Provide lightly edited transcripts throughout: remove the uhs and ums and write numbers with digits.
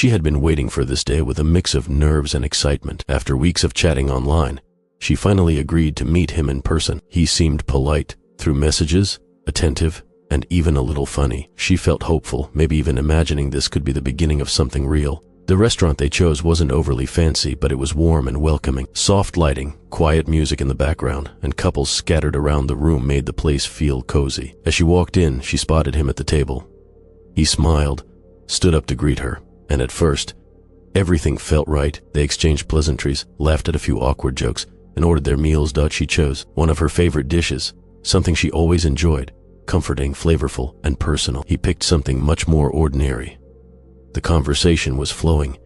She had been waiting for this day with a mix of nerves and excitement. After weeks of chatting online, she finally agreed to meet him in person. He seemed polite through messages, attentive, and even a little funny. She felt hopeful, maybe even imagining this could be the beginning of something real. The restaurant they chose wasn't overly fancy, but it was warm and welcoming. Soft lighting, quiet music in the background, and couples scattered around the room made the place feel cozy. As she walked in, she spotted him at the table. He smiled, stood up to greet her, and at first, everything felt right. They exchanged pleasantries, laughed at a few awkward jokes, and ordered their meals. She chose one of her favorite dishes, something she always enjoyed, comforting, flavorful, and personal. He picked something much more ordinary. The conversation was flowing,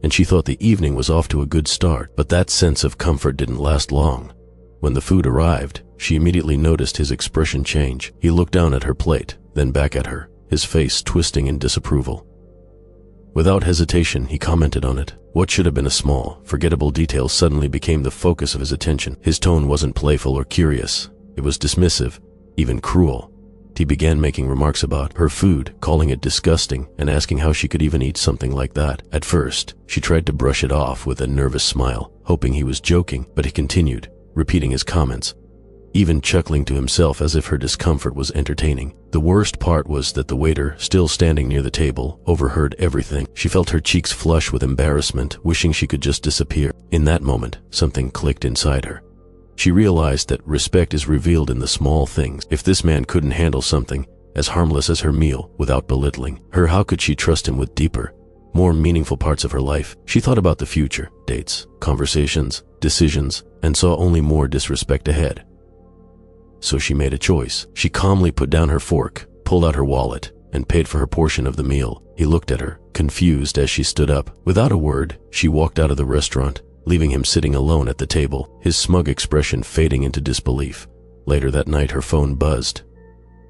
and she thought the evening was off to a good start, but that sense of comfort didn't last long. When the food arrived, she immediately noticed his expression change. He looked down at her plate, then back at her, his face twisting in disapproval. Without hesitation, he commented on it. What should have been a small, forgettable detail suddenly became the focus of his attention. His tone wasn't playful or curious. It was dismissive, even cruel. He began making remarks about her food, calling it disgusting, and asking how she could even eat something like that. At first, she tried to brush it off with a nervous smile, hoping he was joking, but he continued, repeating his comments, even chuckling to himself as if her discomfort was entertaining. The worst part was that the waiter, still standing near the table, overheard everything. She felt her cheeks flush with embarrassment, wishing she could just disappear. In that moment, something clicked inside her. She realized that respect is revealed in the small things. If this man couldn't handle something as harmless as her meal without belittling her, how could she trust him with deeper, more meaningful parts of her life? She thought about the future, dates, conversations, decisions, and saw only more disrespect ahead. So she made a choice. She calmly put down her fork, pulled out her wallet, and paid for her portion of the meal. He looked at her, confused as she stood up. Without a word, she walked out of the restaurant, leaving him sitting alone at the table, his smug expression fading into disbelief. Later that night, her phone buzzed.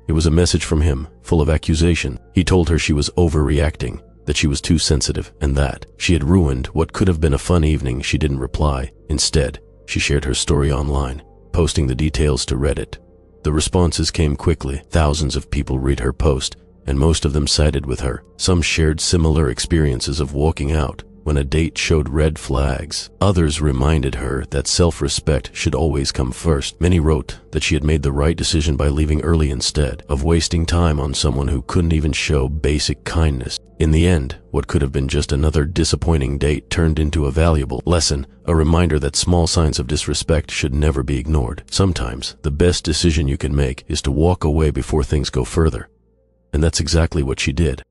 It was a message from him, full of accusation. He told her she was overreacting, that she was too sensitive, and that she had ruined what could have been a fun evening. She didn't reply. Instead, she shared her story online, posting the details to Reddit. The responses came quickly. Thousands of people read her post, and most of them sided with her. Some shared similar experiences of walking out when a date showed red flags. Others reminded her that self-respect should always come first. Many wrote that she had made the right decision by leaving early instead of wasting time on someone who couldn't even show basic kindness. In the end, what could have been just another disappointing date turned into a valuable lesson, a reminder that small signs of disrespect should never be ignored. Sometimes, the best decision you can make is to walk away before things go further. And that's exactly what she did.